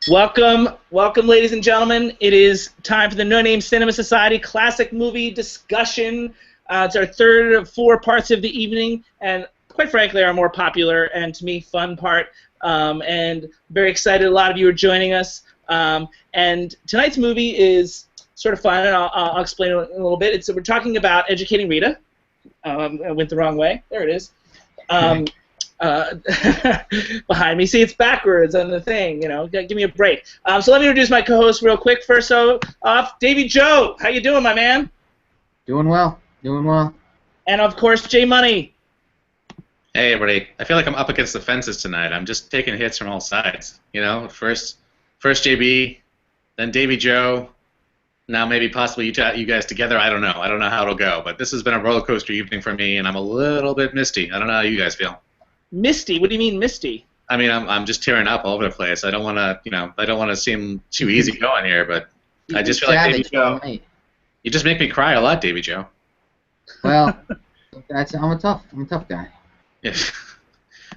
Welcome, ladies and gentlemen. It is time for the No Name Cinema Society Classic Movie Discussion. It's our third of four parts of the evening, and quite frankly, our more popular and, to me, fun part. And very excited a lot of you are joining us. And tonight's movie is sort of fun, and I'll explain it in a little bit. We're talking about Educating Rita. I went the wrong way. There it is. Behind me. See, it's backwards on the thing, give me a break. So let me introduce my co-host real quick. First off, Davy Joe. How you doing, my man? Doing well. And, of course, J Money. Hey, everybody. I feel like I'm up against the fences tonight. I'm just taking hits from all sides. First JB, then Davy Joe, now maybe possibly you guys together. I don't know. I don't know how it'll go. But this has been a roller coaster evening for me, and I'm a little bit misty. I don't know how you guys feel. Misty? What do you mean misty? I mean, I'm just tearing up all over the place. I don't want to seem too easy going here, but I just feel like Davy Joe. You just make me cry a lot, Davy Joe. Well, I'm a tough guy. Yeah.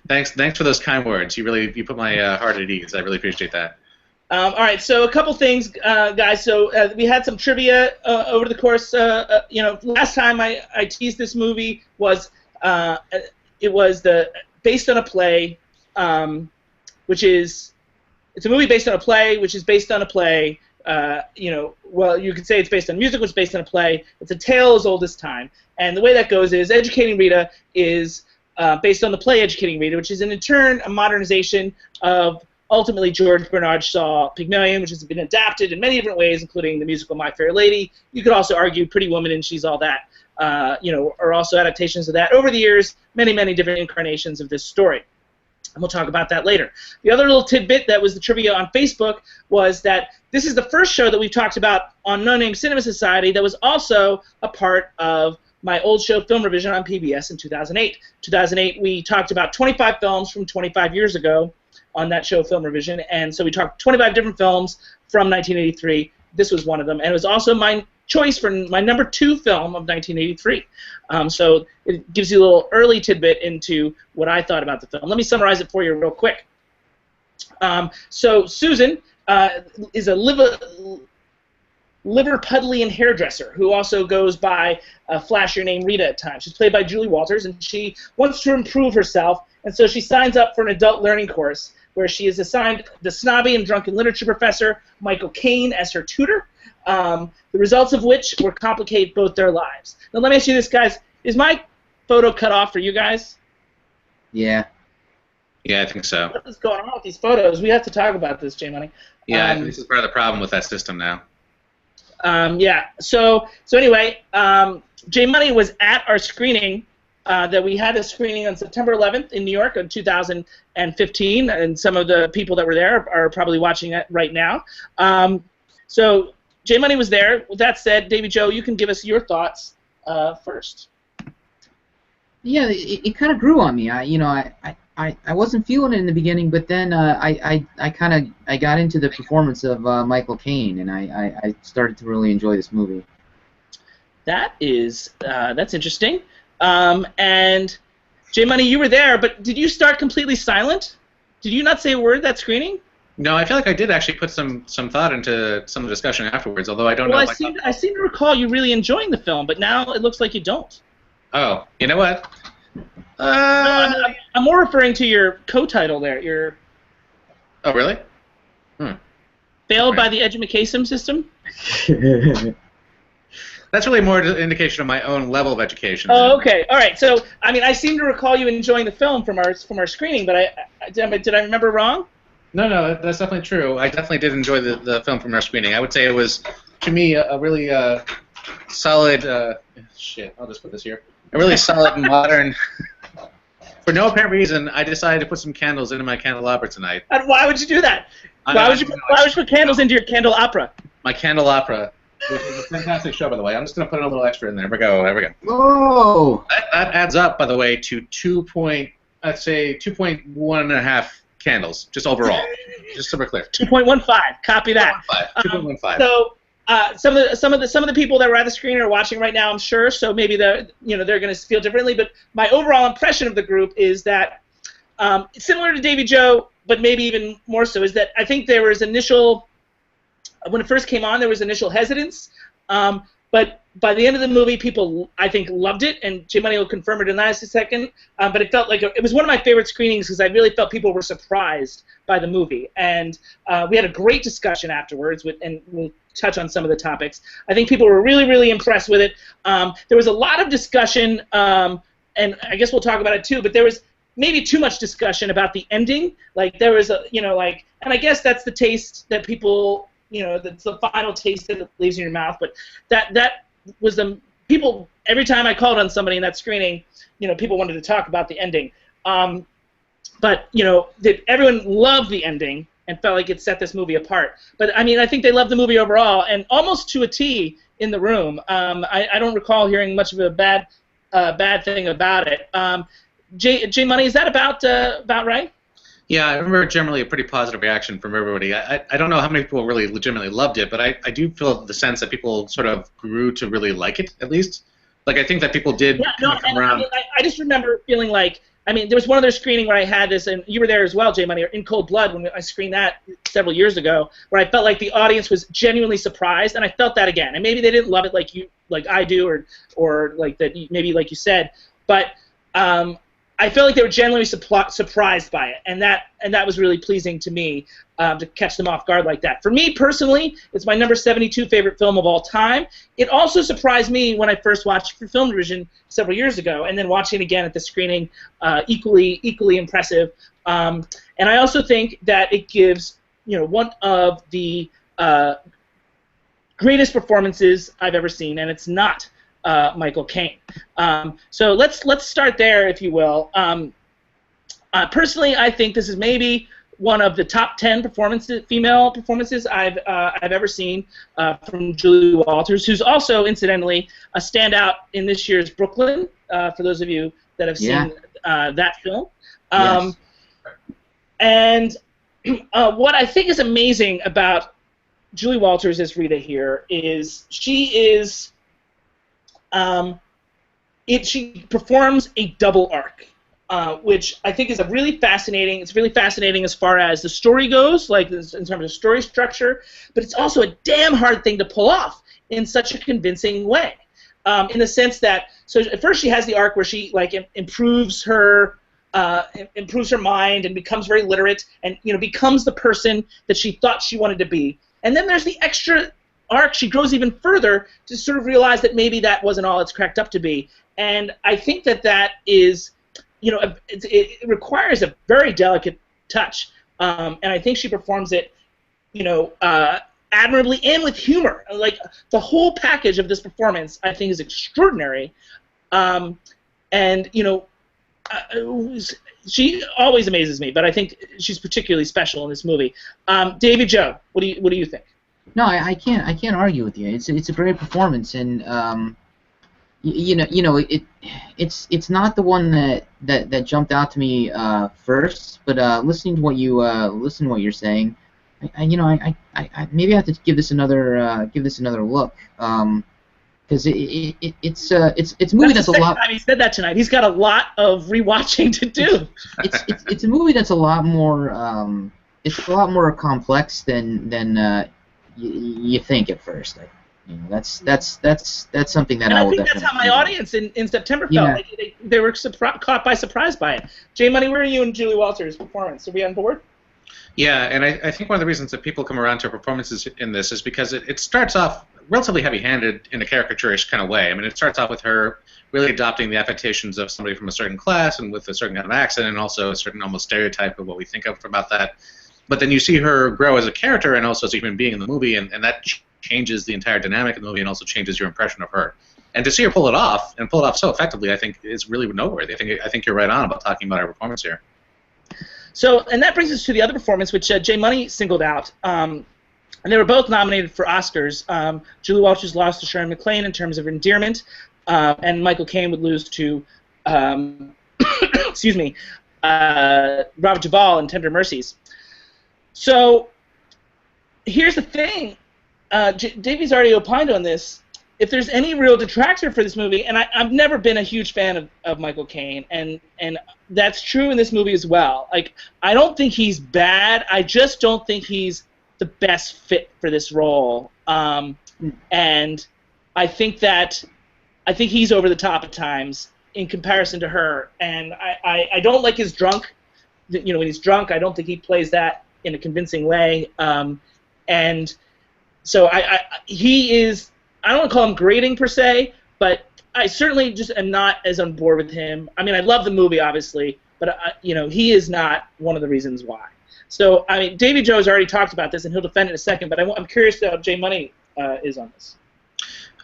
Thanks for those kind words. You put my heart at ease. I really appreciate that. All right, so a couple things, guys. So we had some trivia over the course. Last time I teased this movie was it was based on a play, it's a movie based on a play, which is based on a play. Well, you could say it's based on music, which is based on a play. It's a tale as old as time, and the way that goes is Educating Rita is based on the play Educating Rita, which is in turn a modernization of ultimately George Bernard Shaw Pygmalion, which has been adapted in many different ways, including the musical My Fair Lady. You could also argue Pretty Woman and She's All That. Are also adaptations of that. Over the years, many different incarnations of this story. And we'll talk about that later. The other little tidbit that was the trivia on Facebook was that this is the first show that we've talked about on No Name Cinema Society that was also a part of my old show Film Revision on PBS in 2008. 2008, we talked about 25 films from 25 years ago on that show Film Revision, and so we talked 25 different films from 1983. This was one of them, and it was also my choice for my number 2 film of 1983. So it gives you a little early tidbit into what I thought about the film. Let me summarize it for you real quick. So Susan is a Liverpudlian hairdresser who also goes by a flashier name Rita at times. She's played by Julie Walters, and she wants to improve herself, and so she signs up for an adult learning course where she is assigned the snobby and drunken literature professor Michael Caine as her tutor. The results of which will complicate both their lives. Now let me ask you this, guys. Is my photo cut off for you guys? Yeah. Yeah, I think so. What is going on with these photos? We have to talk about this, J Money. Yeah, this is part of the problem with that system now. Yeah. So anyway, J Money was at our screening that we had a screening on September 11th in New York in 2015, and some of the people that were there are probably watching it right now. So J Money was there. With that said, Davy Joe, you can give us your thoughts first. Yeah, it kind of grew on me. I wasn't feeling it in the beginning, but then I got into the performance of Michael Caine, and I started to really enjoy this movie. That's interesting. And J Money, you were there, but did you start completely silent? Did you not say a word that screening? No, I feel like I did actually put some thought into some of the discussion afterwards, although I don't know. I seem to recall you really enjoying the film, but now it looks like you don't. Oh, you know what? No, I'm more referring to your co-title there. Oh, really? Failed by the education system? That's really more an indication of my own level of education. Oh, okay. All right. So, I seem to recall you enjoying the film from our screening, but did I remember wrong? No, that's definitely true. I definitely did enjoy the film from our screening. I would say it was, to me, a really solid. I'll just put this here. A really solid modern. For no apparent reason, I decided to put some candles into my candelabra tonight. And why would you do that? Why would you put candles into your candelabra? My candelabra, which is a fantastic show, by the way. I'm just going to put a little extra in there. There we go. Whoa! That adds up, by the way, to 2.1.5 candles, just overall. Just so we're clear. 2.15. Copy that. 2.15. So some of the people that were at the screen are watching right now, I'm sure. So maybe they're going to feel differently. But my overall impression of the group is that similar to Davy Joe, but maybe even more so, is that I think there was initial, when it first came on, there was initial hesitance, but by the end of the movie, people, I think, loved it, and Jay Money will confirm or deny this in a second, but it felt like it was one of my favorite screenings because I really felt people were surprised by the movie, and we had a great discussion afterwards, and we'll touch on some of the topics. I think people were really, really impressed with it. There was a lot of discussion, and I guess we'll talk about it too, but there was maybe too much discussion about the ending. Like, there was a, and I guess that's the taste that people, that's the final taste that it leaves in your mouth, but that was the people, every time I called on somebody in that screening, people wanted to talk about the ending. But everyone loved the ending and felt like it set this movie apart. But I mean, I think they loved the movie overall, and almost to a T in the room. I don't recall hearing much of a bad thing about it. J Money, is that about right? Yeah, I remember generally a pretty positive reaction from everybody. I don't know how many people really legitimately loved it, but I do feel the sense that people sort of grew to really like it, at least. Like, I think that people did come around. I just remember feeling like, there was one other screening where I had this, and you were there as well, Jay Money, In Cold Blood, when I screened that several years ago, where I felt like the audience was genuinely surprised, and I felt that again. And maybe they didn't love it like I do, or like that, maybe like you said, but I felt like they were genuinely surprised by it, and that was really pleasing to me, to catch them off guard like that. For me personally, it's my number 72 favorite film of all time. It also surprised me when I first watched it for Film Division several years ago, and then watching it again at the screening, equally impressive. And I also think that it gives one of the greatest performances I've ever seen, and it's not Michael Caine. So let's start there, if you will. Personally, I think this is maybe one of the top 10 female performances I've ever seen from Julie Walters, who's also, incidentally, a standout in this year's Brooklyn, for those of you that have seen that film. Yes. And what I think is amazing about Julie Walters as Rita here is she performs a double arc, which I think is really fascinating. It's really fascinating as far as the story goes, like in terms of story structure, but it's also a damn hard thing to pull off in such a convincing way. In the sense that, so at first she has the arc where she improves her mind and becomes very literate and becomes the person that she thought she wanted to be, and then there's the extra arc. She grows even further to sort of realize that maybe that wasn't all it's cracked up to be. And I think that is, it requires a very delicate touch. And I think she performs it, admirably and with humor. Like, the whole package of this performance, I think, is extraordinary. She always amazes me, but I think she's particularly special in this movie. Davy Joe, what do you think? No, I can't argue with you. It's a great performance, and it's not the one that jumped out to me first, but listening to what you're saying, I maybe I have to give this another look, because it's a movie that's a lot. He said that tonight. He's got a lot of rewatching to do. It's a movie that's a lot more complex than you think at first. That's something that I think that's how my audience in September felt. Yeah. Like they were caught by surprise by it. Jay Money, where are you in Julie Walters' performance? Are we on board? Yeah, and I think one of the reasons that people come around to her performances in this is because it starts off relatively heavy-handed in a caricaturish kind of way. I mean, it starts off with her really adopting the affectations of somebody from a certain class and with a certain kind of accent, and also a certain almost stereotype of what we think of about that. But then you see her grow as a character and also as a human being in the movie, and that changes the entire dynamic of the movie and also changes your impression of her. And to see her pull it off, and pull it off so effectively, I think is really noteworthy. I think you're right on about talking about her performance here. So, and that brings us to the other performance, which Jay Money singled out. And they were both nominated for Oscars. Julie Walters lost to Sharon McClane in terms of endearment, and Michael Caine would lose to, excuse me, Robert Duvall in Tender Mercies. So here's the thing. Davey's already opined on this. if there's any real detractor for this movie, and I've never been a huge fan of Michael Caine, and that's true in this movie as well. Like, I don't think he's bad. I just don't think he's the best fit for this role. And I think he's over the top at times in comparison to her. And I don't like his drunk. You know, when he's drunk, I don't think he plays that in a convincing way. And so he is. I don't want to call him grating per se, but I certainly just am not as on board with him. I mean, I love the movie, obviously, but you know, he is not one of the reasons why. So, I mean, Davy Joe has already talked about this, and he'll defend it in a second, but I'm curious how Jay Money is on this.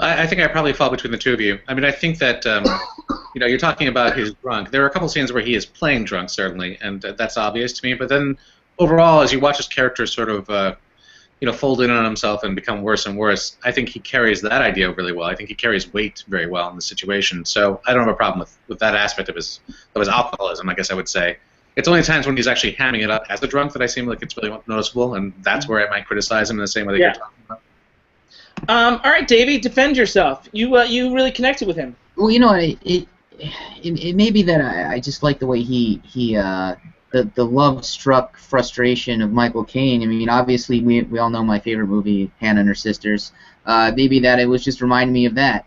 I think I probably fall between the two of you. I mean, I think that you know, you're talking about his drunk. There are a couple scenes where he is playing drunk, certainly, and that's obvious to me. But then, overall, as you watch his character sort of you know, fold in on himself and become worse and worse, I think he carries that idea really well. I think he carries weight very well in the situation. So I don't have a problem with that aspect of his alcoholism, I guess I would say. It's only times when he's actually hamming it up as a drunk that I seem like it's really noticeable, and that's where I might criticize him in the same way that you're talking about. All right, Davey, defend yourself. You really connected with him. Well, you know, it may be that I just like the way the love-struck frustration of Michael Caine. I mean, obviously, we all know my favorite movie, Hannah and Her Sisters. Maybe that it was just reminding me of that.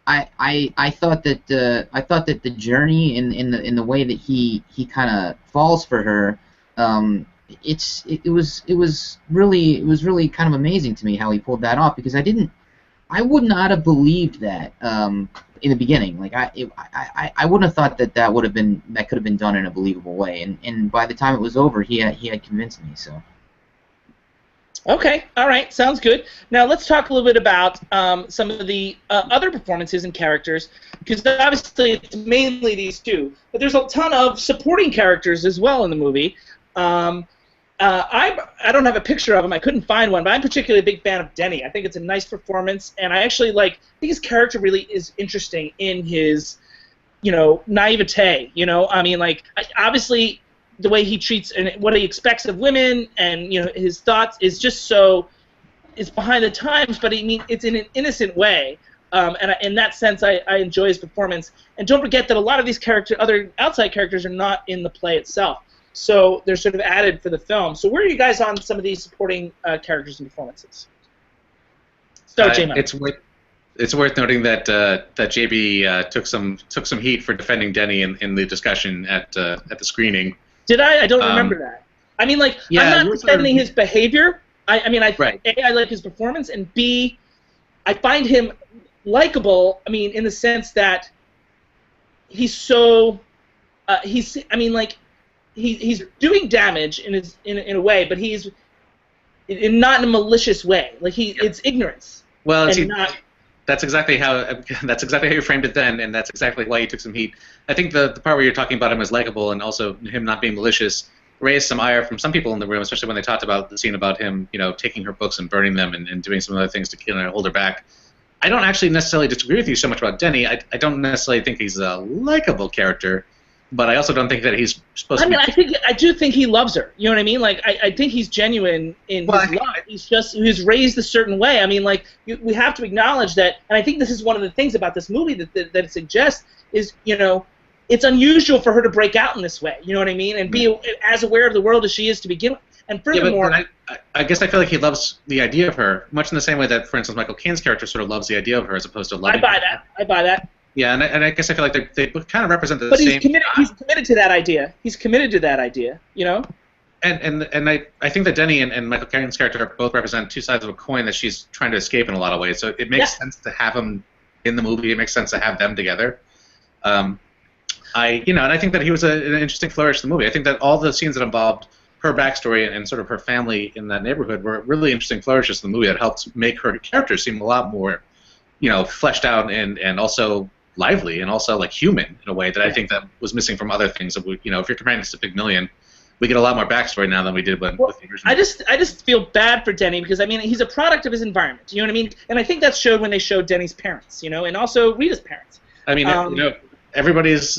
I thought that the journey in the way that he kind of falls for her, it was really kind of amazing to me how he pulled that off, because I would not have believed that in the beginning. Like I wouldn't have thought that could have been done in a believable way. And by the time it was over, he had convinced me. So. Okay, all right, sounds good. Now let's talk a little bit about some of the other performances and characters, because obviously it's mainly these two, but there's a ton of supporting characters as well in the movie. I don't have a picture of him. I couldn't find one, but I'm particularly a big fan of Denny. I think it's a nice performance, and I actually I think his character really is interesting in his, you know, naivete. You know, I mean, like, obviously the way he treats and what he expects of women, and you know, his thoughts is just it's behind the times, but I mean, it's in an innocent way. And in that sense, I enjoy his performance. And don't forget that a lot of these other outside characters are not in the play itself. So they're sort of added for the film. So where are you guys on some of these supporting characters and performances? Start, J-Man. It's worth noting that JB took some heat for defending Denny in the discussion at the screening. Did I? I don't remember that. I mean, like, yeah, I'm not defending his behavior. I mean, A, I like his performance, and B, I find him likable. I mean, in the sense that he's so he's doing damage in a way, but he's not in a malicious way. Like it's ignorance. Well, that's exactly how you framed it then, and that's exactly why you took some heat. I think the part where you're talking about him as likable and also him not being malicious raised some ire from some people in the room, especially when they talked about the scene about him, you know, taking her books and burning them and doing some other things to hold her back. I don't actually necessarily disagree with you so much about Denny. I don't necessarily think he's a likable character, but I also don't think that he's supposed to be... I do think he loves her. You know what I mean? Like, I think he's genuine in his love. He's raised a certain way. I mean, like, we have to acknowledge that, and I think this is one of the things about this movie that it suggests is, you know, it's unusual for her to break out in this way. You know what I mean? And be as aware of the world as she is to begin with. And furthermore... Yeah, but I guess I feel like he loves the idea of her, much in the same way that, for instance, Michael Caine's character sort of loves the idea of her as opposed to loving her. I buy that. Yeah, and I guess I feel like they kind of represent the same... But he's committed to that idea. He's committed to that idea, you know? And I think that Denny and Michael Caine's character both represent two sides of a coin that she's trying to escape in a lot of ways. So it makes sense to have them in the movie. It makes sense to have them together. And I think that he was an interesting flourish in the movie. I think that all the scenes that involved her backstory and sort of her family in that neighborhood were really interesting flourishes in the movie that helped make her character seem a lot more, you know, fleshed out and also lively and also like human in a way that I think that was missing from other things. That you know, if you're comparing this to Pygmalion, we get a lot more backstory now than we did with the original. I just feel bad for Denny because I mean he's a product of his environment. You know what I mean? And I think that showed when they showed Denny's parents. You know, and also Rita's parents. I mean, you know, everybody's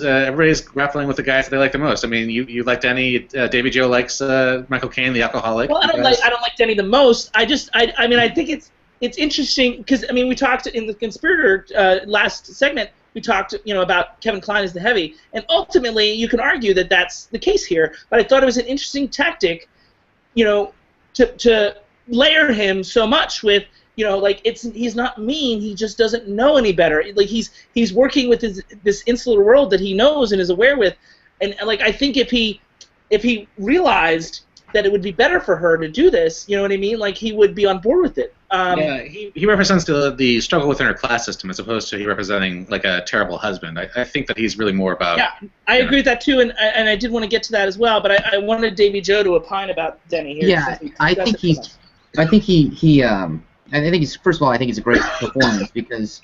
grappling with the guys that they like the most. I mean, you like Denny. Davy Joe likes Michael Caine, the alcoholic. Well, I don't like Denny the most. I mean, I think it's it's interesting because I mean we talked in the Conspirator last segment. We talked, about Kevin Kline as the heavy, and ultimately you can argue that that's the case here. But I thought it was an interesting tactic, to layer him so much with, he's not mean, he just doesn't know any better. Like he's working with this insular world that he knows and is aware with, and like I think if he realized that it would be better for her to do this, you know what I mean? Like he would be on board with it. Yeah, he represents the struggle within her class system as opposed to he representing like a terrible husband. I think that he's really more about. Yeah, I agree with that too, and I did want to get to that as well. But I wanted Davy Joe to opine about Denny here. Yeah, I think he's first of all I think it's a great performance because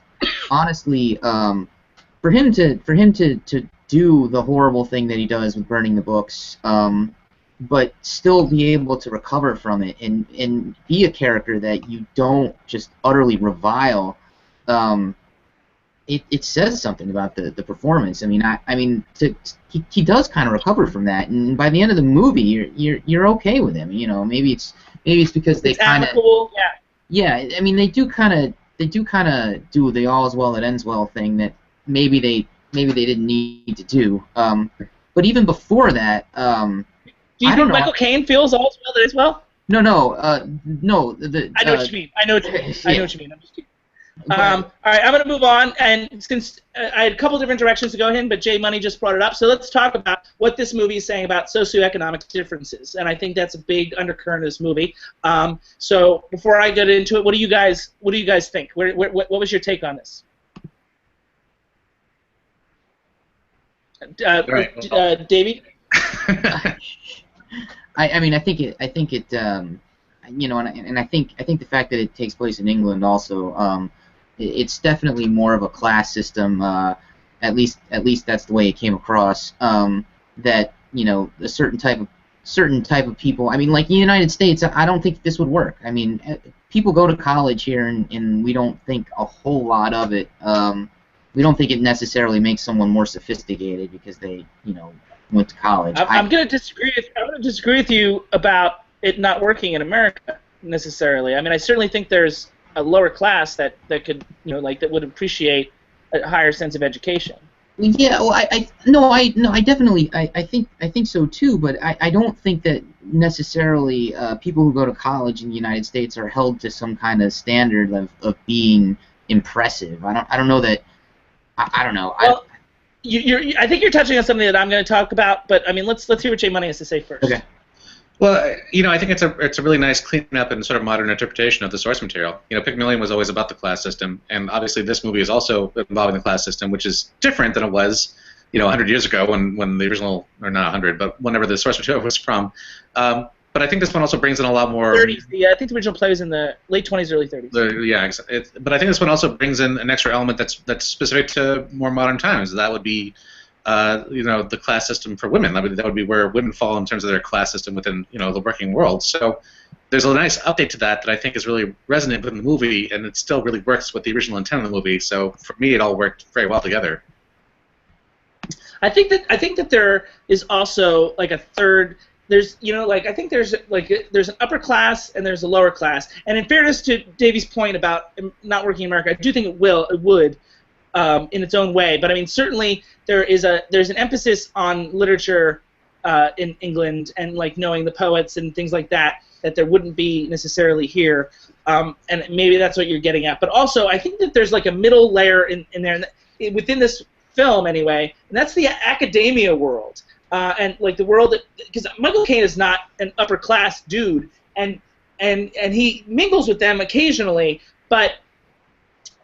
honestly, for him to do the horrible thing that he does with burning the books. But still be able to recover from it and be a character that you don't just utterly revile. It says something about the performance. I mean, he does kind of recover from that, and by the end of the movie, you're okay with him. Maybe it's because they kind of yeah. I mean, they do kind of do the all's well that ends well thing that maybe they didn't need to do. But even before that. Do you think Michael Caine feels all as well? No. No. I know what you mean. I know what you mean. I'm just kidding. All right, I'm going to move on, and since I had a couple different directions to go in, but Jay Money just brought it up, so let's talk about what this movie is saying about socioeconomic differences, and I think that's a big undercurrent of this movie. So before I get into it, what do you guys think? What was your take on this? Davey? I mean, I think it, and I think the fact that it takes place in England also, it's definitely more of a class system. At least that's the way it came across. That a certain type of people. I mean, like the United States, I don't think this would work. I mean, people go to college here, and we don't think a whole lot of it. We don't think it necessarily makes someone more sophisticated because they, went to college. I'm going to disagree with you about it not working in America necessarily. I mean, I certainly think there's a lower class that could, that would appreciate a higher sense of education. Yeah, well, I definitely think so too. But I don't think that necessarily people who go to college in the United States are held to some kind of standard of being impressive. I don't know that. I don't know. Well, I think you're touching on something that I'm going to talk about, but I mean, let's hear what Jay Money has to say first. Okay. Well, I think it's a really nice cleanup and sort of modern interpretation of the source material. Pygmalion was always about the class system, and obviously this movie is also involving the class system, which is different than it was, 100 years ago when the original, or not 100, but whenever the source material was from. But I think this one also brings in a lot more. 30s. Yeah, I think the original play was in the late 20s, early 30s. But I think this one also brings in an extra element that's specific to more modern times. That would be, the class system for women. That would be where women fall in terms of their class system within, the working world. So there's a nice update to that I think is really resonant within the movie, and it still really works with the original intent of the movie. So for me, it all worked very well together. I think that there is also like a third. There's I think there's an upper class and there's a lower class. And in fairness to Davey's point about not working in America, I do think it would in its own way. But I mean, certainly there's an emphasis on literature in England and knowing the poets and things like that there wouldn't be necessarily here. And maybe that's what you're getting at. But also, I think that there's a middle layer in there within this film anyway, and that's the academia world. And the world because Michael Caine is not an upper class dude, and he mingles with them occasionally, but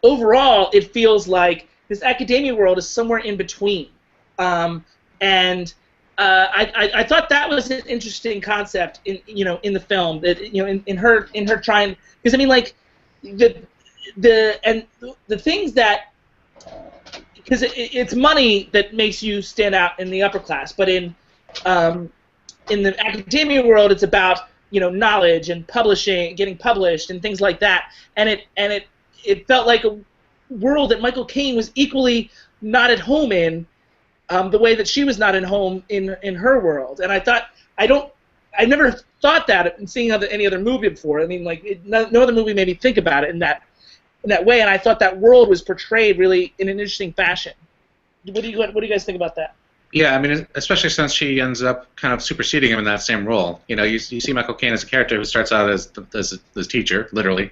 overall it feels like this academia world is somewhere in between. I thought that was an interesting concept in the film that in her trying, because I mean the things that. Because it's money that makes you stand out in the upper class, but in the academia world, it's about knowledge and publishing, getting published, and things like that. And it felt like a world that Michael Caine was equally not at home in, the way that she was not at home in her world. And I thought I never thought that in seeing any other movie before. I mean, like no other movie made me think about it in that way, and I thought that world was portrayed really in an interesting fashion. What do you guys think about that? Yeah, I mean, especially since she ends up kind of superseding him in that same role. You know, you see Michael Caine as a character who starts out as the teacher, literally,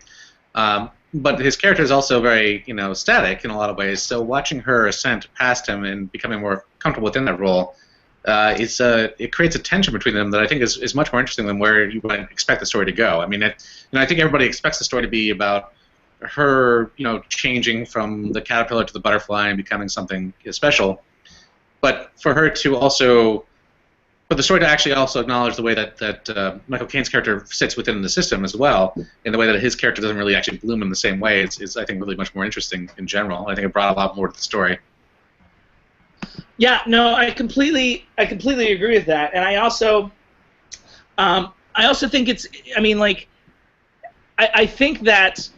but his character is also very, static in a lot of ways. So watching her ascent past him and becoming more comfortable within that role, it creates a tension between them that I think is much more interesting than where you would expect the story to go. I mean, I think everybody expects the story to be about her, changing from the caterpillar to the butterfly and becoming something special. But for her to also, for the story to actually also acknowledge the way that Michael Caine's character sits within the system as well, in the way that his character doesn't really actually bloom in the same way, is I think really much more interesting in general. I think it brought a lot more to the story. Yeah, no, I completely agree with that, and I also think it's, I mean, like, I think that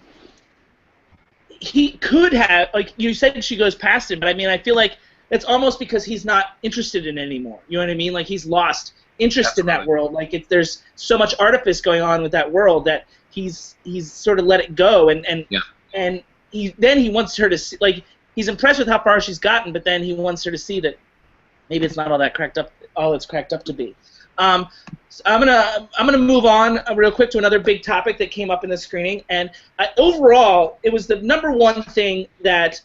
he could have, like you said, she goes past him, but I mean, I feel like it's almost because he's not interested in it anymore. You know what I mean? Like he's lost interest in that world. Like there's so much artifice going on with that world that he's sort of let it go, and he wants her to see, like he's impressed with how far she's gotten, but then he wants her to see that maybe it's not all it's cracked up to be. So I'm gonna move on real quick to another big topic that came up in the screening, and overall it was the #1 thing that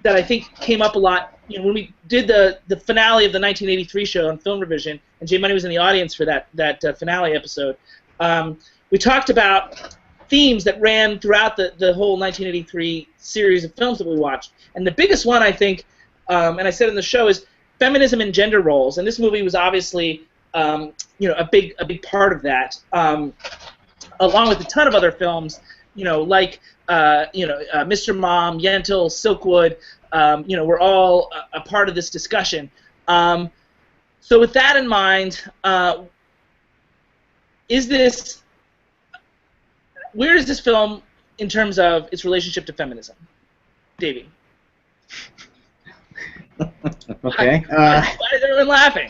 I think came up a lot. You know, when we did the finale of the 1983 show on Film Revision, and Jay Money was in the audience for that finale episode. We talked about themes that ran throughout the whole 1983 series of films that we watched, and the biggest one, I think, and I said in the show, is feminism and gender roles. And this movie was obviously, a big part of that, along with a ton of other films, like Mr. Mom, Yentl, Silkwood. We're all a part of this discussion. So with that in mind, where is this film in terms of its relationship to feminism? Davey. Okay. Why is everyone laughing?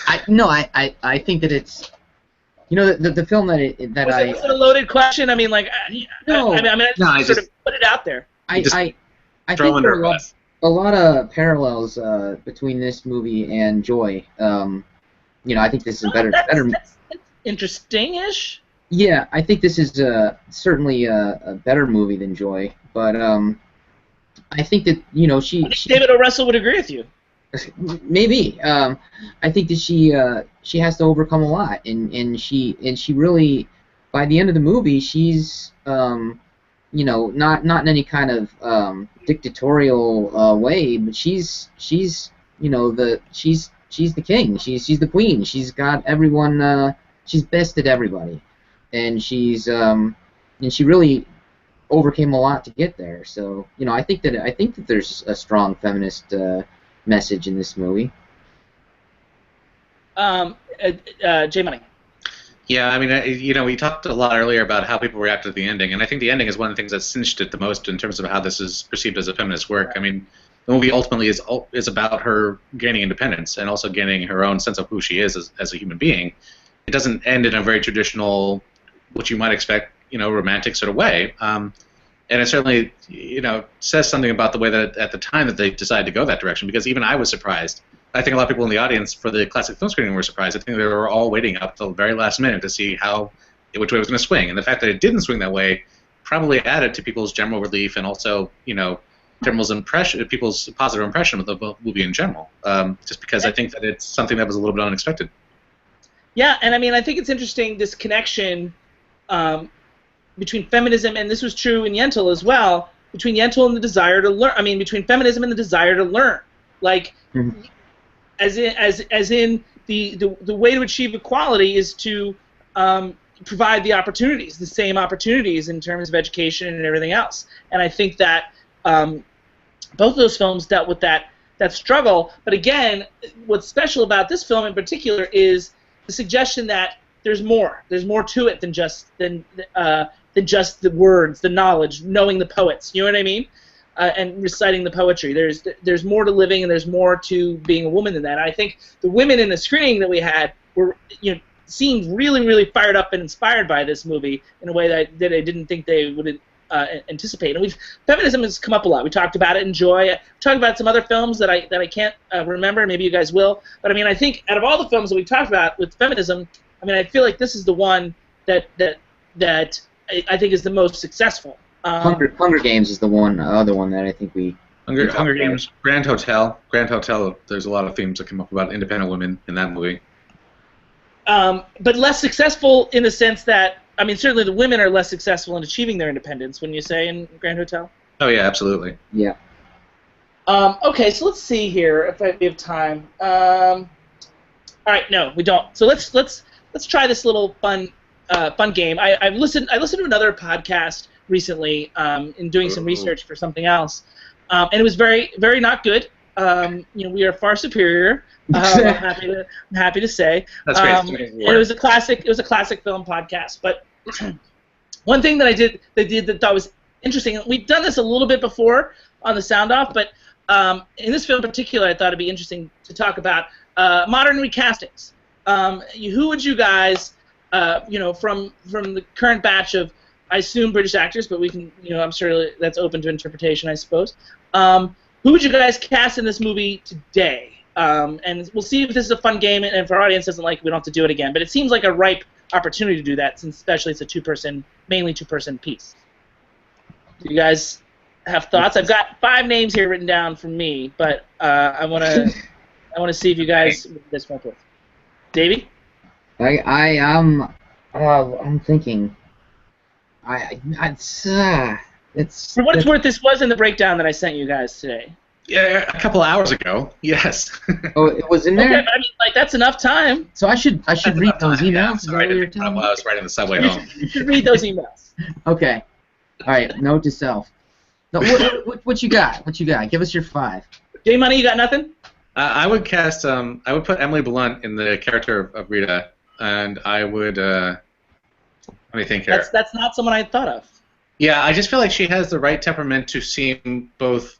I think that it's, the film was it a loaded question? I mean, like, no. I just put it out there. I think there are a lot of parallels between this movie and Joy. I think this is better. That's interesting-ish. Yeah, I think this is certainly a better movie than Joy, but I think that I think David O. Russell would agree with you. Maybe. I think that she has to overcome a lot, and she really, by the end of the movie, she's not in any kind of dictatorial way, but she's the king. She's the queen. She's got everyone. She's bested everybody, and she really overcame a lot to get there. So I think that there's a strong feminist message in this movie. Jay Money. Yeah, I mean, we talked a lot earlier about how people react to the ending, and I think the ending is one of the things that cinched it the most in terms of how this is perceived as a feminist work. I mean, the movie ultimately is about her gaining independence and also gaining her own sense of who she is as a human being. It doesn't end in a very traditional, what you might expect, romantic sort of way. And it certainly, says something about the way that at the time that they decided to go that direction, because even I was surprised. I think a lot of people in the audience for the classic film screening were surprised. I think they were all waiting up till the very last minute to see which way it was going to swing. And the fact that it didn't swing that way probably added to people's general relief and also, people's positive impression of the movie in general. Just because I think that it's something that was a little bit unexpected. Yeah, and I mean, I think it's interesting, this connection between feminism, and this was true in Yentl as well, between Yentl and the desire to learn. I mean, between feminism and the desire to learn. Like, as in the way to achieve equality is to provide the opportunities, the same opportunities in terms of education and everything else. And I think that both of those films dealt with that struggle. But again, what's special about this film in particular is the suggestion that there's more. There's more to it than just the words, the knowledge, knowing the poets. You know what I mean? And reciting the poetry. There's more to living, and there's more to being a woman than that. And I think the women in the screening that we had were seemed really fired up and inspired by this movie in a way that I didn't think they would anticipate. And feminism has come up a lot. We talked about it in Joy. We talked about some other films that I can't remember. Maybe you guys will. But I mean, I think out of all the films that we talked about with feminism, I mean, I feel like this is the one that I think is the most successful. Hunger Games is the other one that I think we. Hunger Games, Grand Hotel. Grand Hotel. There's a lot of themes that come up about independent women in that movie. But less successful in the sense that, I mean, certainly the women are less successful in achieving their independence, wouldn't you say, in Grand Hotel? Oh yeah, absolutely. Yeah. Okay, so let's see here if we have time. All right, no, we don't. So let's try this little fun game. I listened to another podcast recently in doing some research for something else, and it was very not good. We are far superior. I'm happy to say. That's great. It was a classic film podcast. But one thing that they did that I thought was interesting. We've done this a little bit before on the Sound Off, but in this film in particular, I thought it'd be interesting to talk about modern recastings. Who would you guys, from the current batch of, I assume British actors, but we can, I'm sure that's open to interpretation, I suppose. Who would you guys cast in this movie today? And we'll see if this is a fun game, and if our audience doesn't like it, we don't have to do it again. But it seems like a ripe opportunity to do that, since especially it's a mainly two-person piece. Do you guys have thoughts? I've got 5 names here written down from me, but I want to see if you guys this one with. Davey? I'm thinking. It's for what it's worth, this was in the breakdown that I sent you guys today. Yeah, a couple of hours ago. Yes. Oh, it was in there. Okay, I mean, that's enough time. So I should read those emails. Yeah, sorry, I was writing the subway home. You should read those emails. Okay. All right. Note to self. No, what you got? What you got? Give us your 5. J Money, you got nothing? I would cast. I would put Emily Blunt in the character of Rita, and I would. Let me think here. That's not someone I had thought of. Yeah, I just feel like she has the right temperament to seem both.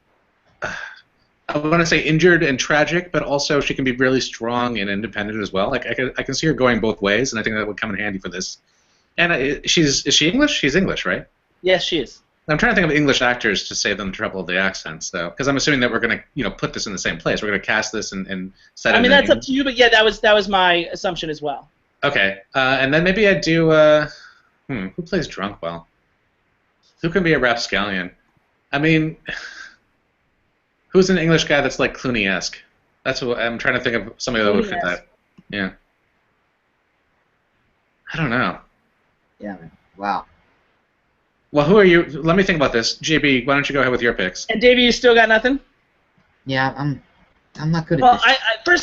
I want to say injured and tragic, but also she can be really strong and independent as well. Like I can see her going both ways, and I think that would come in handy for this. And is she English? She's English, right? Yes, she is. I'm trying to think of English actors to save them the trouble of the accents, though, because I'm assuming that we're going to, put this in the same place. We're going to cast this and set it. I mean, that's up to you, but yeah, that was my assumption as well. Okay, and then maybe I'd do. Who plays drunk well? Who can be a rapscallion? I mean, who's an English guy that's like Clooney-esque? That's what I'm trying to think of. Somebody that would fit that. Yeah. I don't know. Yeah, man. Wow. Well, who are you? Let me think about this. JB, why don't you go ahead with your picks? And Davey, you still got nothing? Yeah, I'm not good at this.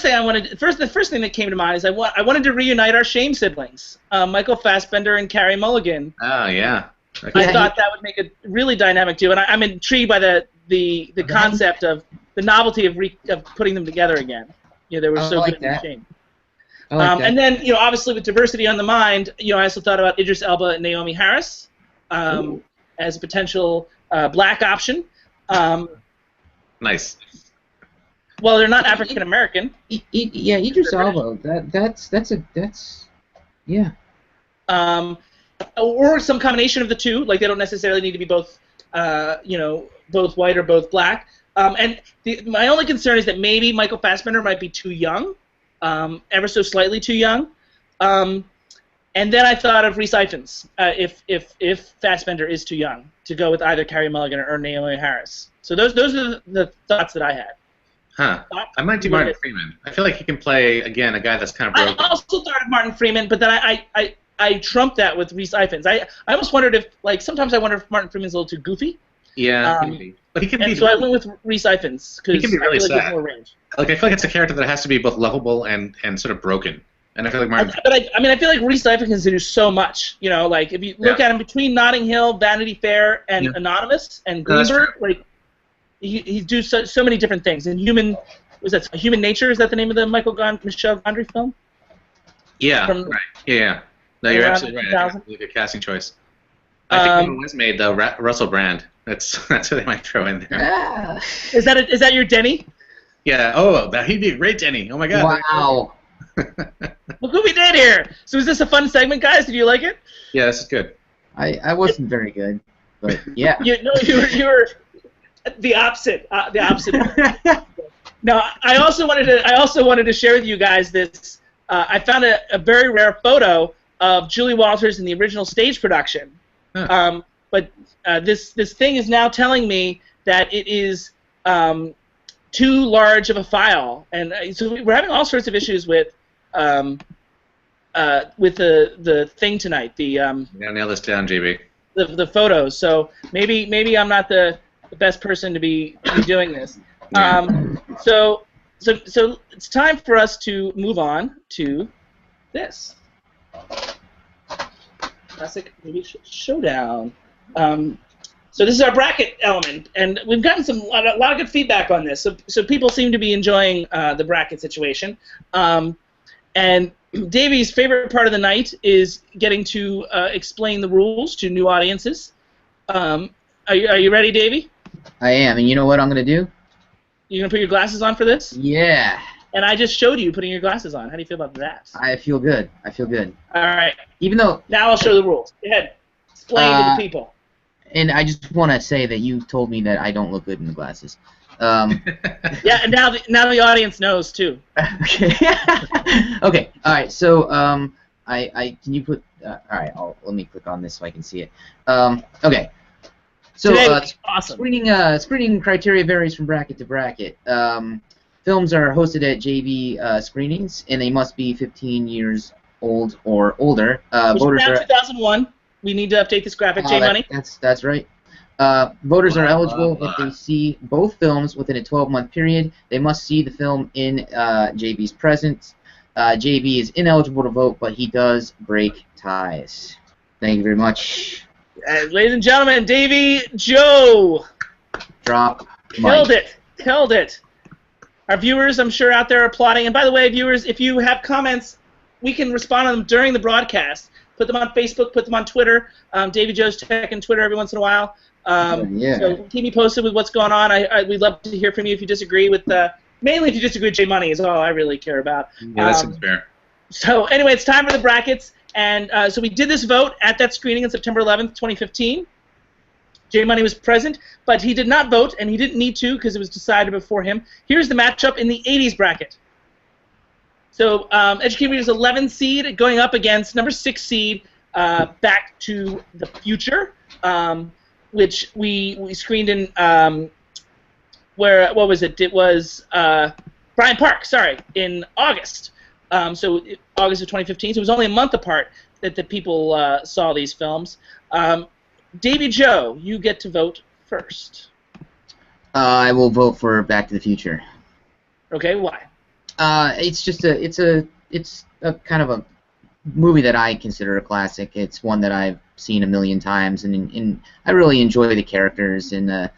Well, the first thing that came to mind is I wanted to reunite our Shame siblings, Michael Fassbender and Carey Mulligan. Oh yeah. Okay. I thought that would make a really dynamic duo, and I'm intrigued by the concept of the novelty of putting them together again. They were so good in Shame. And then, obviously with diversity on the mind, I also thought about Idris Elba and Naomi Harris as a potential black option. Nice. Well, they're not African American. Yeah, Idris Elba. That's yeah. Or some combination of the two. Like they don't necessarily need to be both, both white or both black. And my only concern is that maybe Michael Fassbender might be too young, ever so slightly too young. And then I thought of Rhys Ifans, if Fassbender is too young to go with either Carey Mulligan or Naomi Harris. So those are the thoughts that I had. Huh. I might do Martin Freeman. I feel like he can play, again, a guy that's kind of broken. I also thought of Martin Freeman, but then I trumped that with Rhys Ifans. I almost wondered if, sometimes I wonder if Martin Freeman's a little too goofy. Yeah, maybe. But he can be. So I went with Rhys Ifans because I feel like there's more range. Like I feel like it's a character that has to be both lovable and sort of broken. And I feel like Martin. I feel like Rhys Ifans can do so much. If you look at him between Notting Hill, Vanity Fair, and Anonymous, and Greenberg, he do so many different things. And Human Nature? Is that the name of the Michel Gondry film? Yeah. Right. Yeah. No, you're absolutely right. That's a good casting choice. I think it was made though. Russell Brand. That's who they might throw in there. Is that your Denny? Yeah. Oh, he'd be a great Denny. Oh my God. Wow. Look who we did here. So is this a fun segment, guys? Did you like it? Yeah, this is good. I wasn't very good, but yeah. You were the opposite. The opposite. No, I also wanted to share with you guys this. I found a very rare photo of Julie Walters in the original stage production. Huh. But this thing is now telling me that it is too large of a file, and so we're having all sorts of issues with the thing tonight. You gotta nail this down, JB. The photos. So maybe I'm not the best person to be doing this. Yeah. So it's time for us to move on to this classic movie showdown. So this is our bracket element, and we've gotten a lot of good feedback on this. So people seem to be enjoying the bracket situation. And Davey's favorite part of the night is getting to explain the rules to new audiences. Are you ready, Davey? I am, and you know what I'm gonna do? You gonna put your glasses on for this? Yeah. And I just showed you putting your glasses on. How do you feel about that? I feel good. I feel good. All right. Even though. Now I'll show the rules. Go ahead. Explain to the people. And I just want to say that you told me that I don't look good in the glasses. Yeah, and now the audience knows too. Okay. Okay. All right. So I can you put all right. Let me click on this so I can see it. Okay. So awesome. Screening criteria varies from bracket to bracket. Films are hosted at JV screenings, and they must be 15 years old or older. Voters now 2001. We need to update this graphic. J-Money. That's right. Voters are eligible if they see both films within a 12-month period. They must see the film in JV's presence. JV is ineligible to vote, but he does break ties. Thank you very much. Ladies and gentlemen, Davey Joe. Drop Killed mic. it. Our viewers, I'm sure, out there are applauding. And by the way, viewers, if you have comments, we can respond to them during the broadcast. Put them on Facebook, put them on Twitter. Davey Joe's checking Twitter every once in a while. Yeah. So keep me posted with what's going on. We'd love to hear from you if you disagree with mainly if you disagree with J Money is all I really care about. Yeah, that seems fair. So anyway, it's time for the brackets, and so we did this vote at that screening on September 11th, 2015. J Money was present, but he did not vote, and he didn't need to because it was decided before him. Here's the matchup in the 80s bracket. So Educated Reader's 11 seed going up against number 6 seed Back to the Future, which we screened in what was it? It was Bryant Park, sorry, in August. So August of 2015. So it was only a month apart that the people saw these films. Davey Joe, you get to vote first. I will vote for Back to the Future. Okay, why? It's a kind of a movie that I consider a classic. It's one that I've seen a million times, and I really enjoy the characters and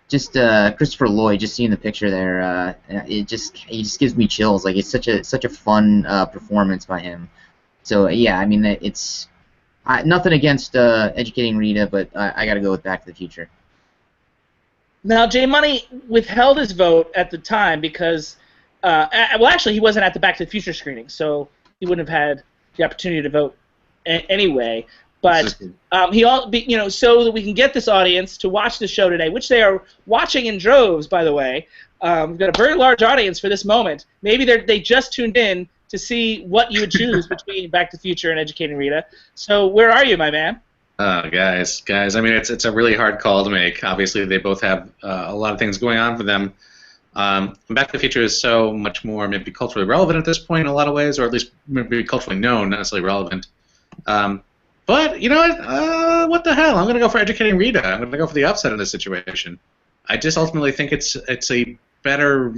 just Christopher Lloyd. Just seeing the picture there, it just gives me chills. Like it's such a fun performance by him. So yeah, I mean it's nothing against Educating Rita, but I got to go with Back to the Future. Now J Money withheld his vote at the time because. Well, actually, he wasn't at the Back to the Future screening, so he wouldn't have had the opportunity to vote anyway. But so that we can get this audience to watch the show today, which they are watching in droves, by the way. We've got a very large audience for this moment. Maybe they just tuned in to see what you would choose between Back to the Future and Educating Rita. So where are you, my man? Guys. I mean, it's a really hard call to make. Obviously, they both have a lot of things going on for them. Back to the Future is so much more maybe culturally relevant at this point in a lot of ways, or at least maybe culturally known, not necessarily relevant. But you know what the hell? I'm going to go for Educating Rita. I'm going to go for the upset in this situation. I just ultimately think it's a better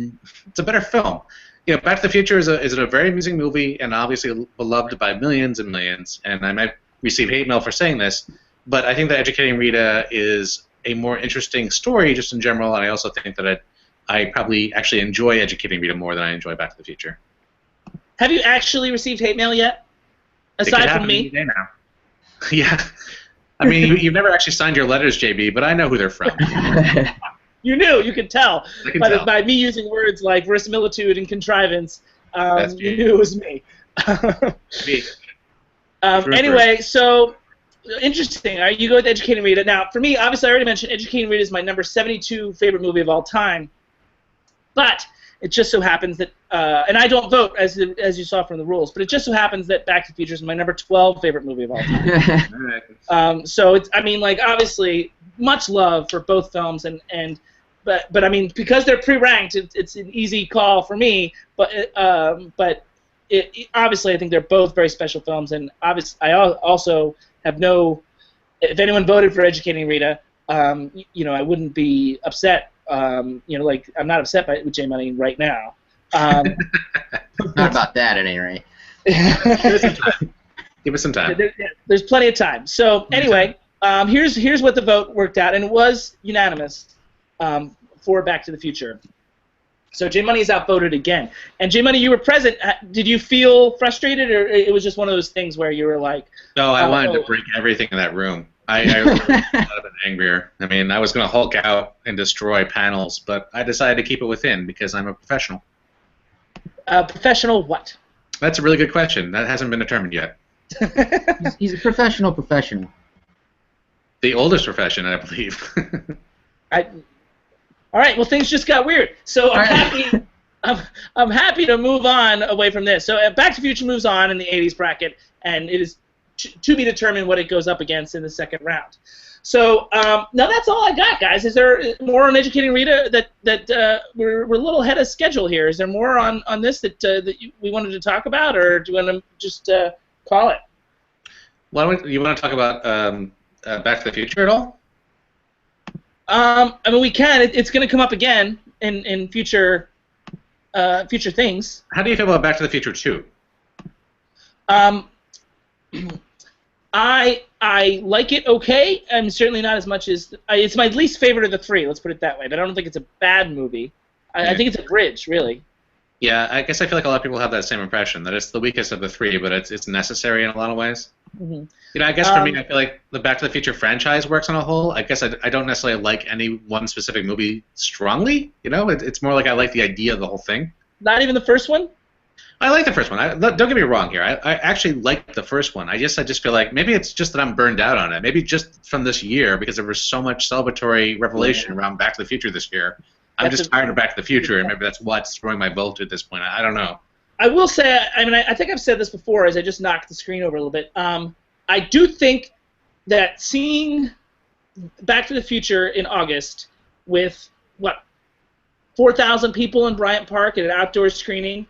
film. You know, Back to the Future is a very amusing movie and obviously beloved by millions and millions. And I might receive hate mail for saying this, but I think that Educating Rita is a more interesting story just in general, and I also think that I probably actually enjoy Educating Rita more than I enjoy Back to the Future. Have you actually received hate mail yet? Aside from me? Any day now. Yeah. I mean, you've never actually signed your letters, JB, but I know who they're from. You knew. You could tell. By me using words like verisimilitude and contrivance. You knew it was me. Anyway, so interesting. All right, you go with Educating Rita. Now, for me, obviously, I already mentioned Educating Rita is my number 72 favorite movie of all time. But it just so happens that, and I don't vote, as you saw from the rules, but it just so happens that Back to the Future is my number 12 favorite movie of all time. So it's, I mean, like, obviously, much love for both films, but I mean, because they're pre-ranked, it's an easy call for me. But obviously, I think they're both very special films, and obviously, I also have no. If anyone voted for Educating Rita, you know, I wouldn't be upset. You know, like, I'm not upset with J Money right now. Not about that, at any rate. Give us some time. There's plenty of time. So anyway, here's what the vote worked out, and it was unanimous for Back to the Future. So J Money is outvoted again. And J Money, you were present. Did you feel frustrated, or it was just one of those things where you were like? No, I wanted to break everything in that room. I really could have been angrier. I mean, I was going to Hulk out and destroy panels, but I decided to keep it within because I'm a professional. Professional what? That's a really good question. That hasn't been determined yet. He's a professional. The oldest profession, I believe. All right. Well, things just got weird. So I'm happy. I'm happy to move on away from this. So Back to the Future moves on in the 80s bracket, and it is to be determined what it goes up against in the second round. So now that's all I got, guys. Is there more on Educating Rita that we're a little ahead of schedule here? Is there more on this that we wanted to talk about, or do you want to just call it? Well, you want to talk about Back to the Future at all? I mean, we can. It's going to come up again in future things. How do you feel about Back to the Future 2? I like it okay. I'm certainly not as much as it's my least favorite of the three. Let's put it that way. But I don't think it's a bad movie. I think it's a bridge, really. Yeah, I guess I feel like a lot of people have that same impression, that it's the weakest of the three, but it's necessary in a lot of ways. Mm-hmm. You know, I guess for me, I feel like the Back to the Future franchise works on a whole. I guess I don't necessarily like any one specific movie strongly. You know, it's more like I like the idea of the whole thing. Not even the first one? I like the first one. Don't get me wrong here. I actually like the first one. I just feel like maybe it's just that I'm burned out on it. Maybe just from this year, because there was so much celebratory revelation around Back to the Future this year. I'm just tired of Back to the Future, and maybe that's what's throwing my vote at this point. I don't know. I will say, I mean, I think I've said this before as I just knocked the screen over a little bit. I do think that seeing Back to the Future in August with, 4,000 people in Bryant Park at an outdoor screening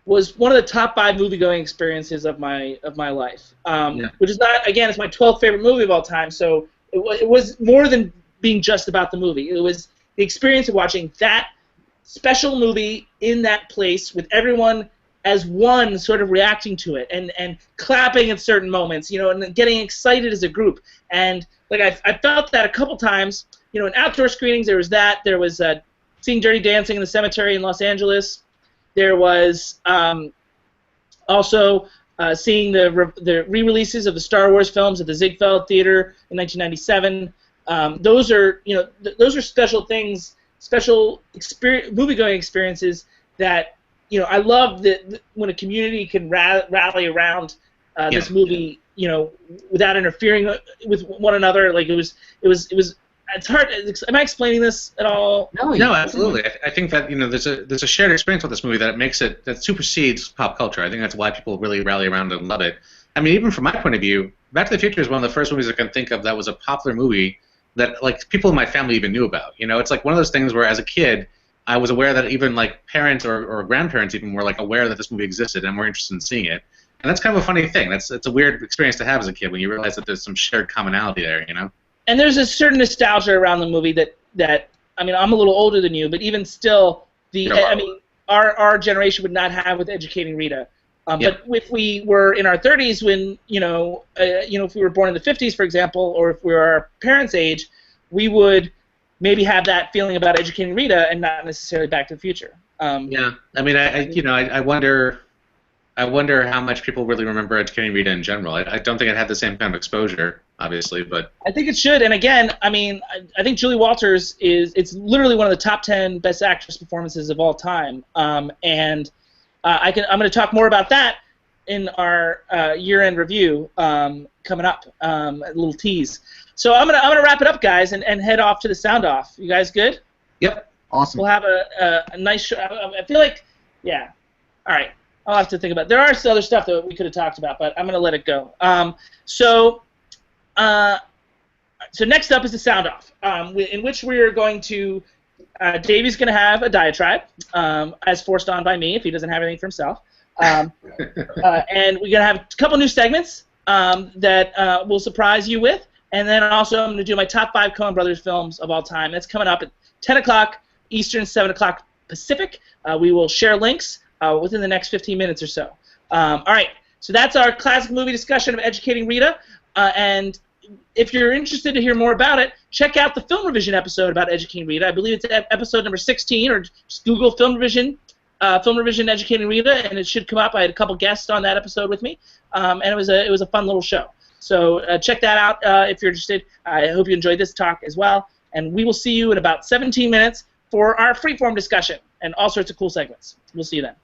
was one of the top 5 movie-going experiences of my life. Which is not, again, it's my 12th favorite movie of all time, so it was more than being just about the movie. It was the experience of watching that special movie in that place with everyone as one sort of reacting to it and clapping at certain moments, you know, and getting excited as a group. And like I felt that a couple times, you know, in outdoor screenings there was that. There was seeing Dirty Dancing in the cemetery in Los Angeles. There was also seeing the re-releases of the Star Wars films at the Ziegfeld Theater in 1997. Those are, you know, those are special things, special movie-going experiences that, you know, I love that when a community can rally around this movie, you know, without interfering with one another. Like it was. It's hard. Am I explaining this at all? No, absolutely. I think that, you know, there's a shared experience with this movie that supersedes pop culture. I think that's why people really rally around and love it. I mean, even from my point of view, Back to the Future is one of the first movies I can think of that was a popular movie that, like, people in my family even knew about. You know, it's like one of those things where as a kid I was aware that even like parents or grandparents even were like aware that this movie existed and were interested in seeing it. And that's kind of a funny thing. It's a weird experience to have as a kid when you realize that there's some shared commonality there, you know? And there's a certain nostalgia around the movie that I mean, I'm a little older than you, but even still, I mean, our generation would not have with Educating Rita. But if we were in our 30s, when if we were born in the 50s, for example, or if we were our parents' age, we would maybe have that feeling about Educating Rita and not necessarily Back to the Future. Yeah, I mean, I wonder how much people really remember Educating Rita in general. I don't think it had the same kind of exposure, obviously, but I think it should. And again, I mean, I think Julie Walters it's literally one of the top 10 Best Actress performances of all time. I'm going to talk more about that in our year-end review coming up. A little tease. So I'm gonna wrap it up, guys, and head off to the sound off. You guys good? Yep. Awesome. We'll have a nice show. I feel like, yeah. All right. I'll have to think about it. There are other stuff that we could have talked about, but I'm going to let it go. So next up is the sound off, in which we are going to, Davey's going to have a diatribe, as forced on by me if he doesn't have anything for himself. And we're going to have a couple new segments that we'll surprise you with. And then also I'm going to do my top 5 Coen Brothers films of all time. That's coming up at 10 o'clock Eastern, 7 o'clock Pacific. We will share links within the next 15 minutes or so. All right, so that's our classic movie discussion of Educating Rita. And if you're interested to hear more about it, check out the Film Revision episode about Educating Rita. I believe it's episode number 16, or just Google Film Revision Educating Rita, and it should come up. I had a couple guests on that episode with me, and it was a fun little show. So check that out if you're interested. I hope you enjoyed this talk as well. And we will see you in about 17 minutes for our freeform discussion and all sorts of cool segments. We'll see you then.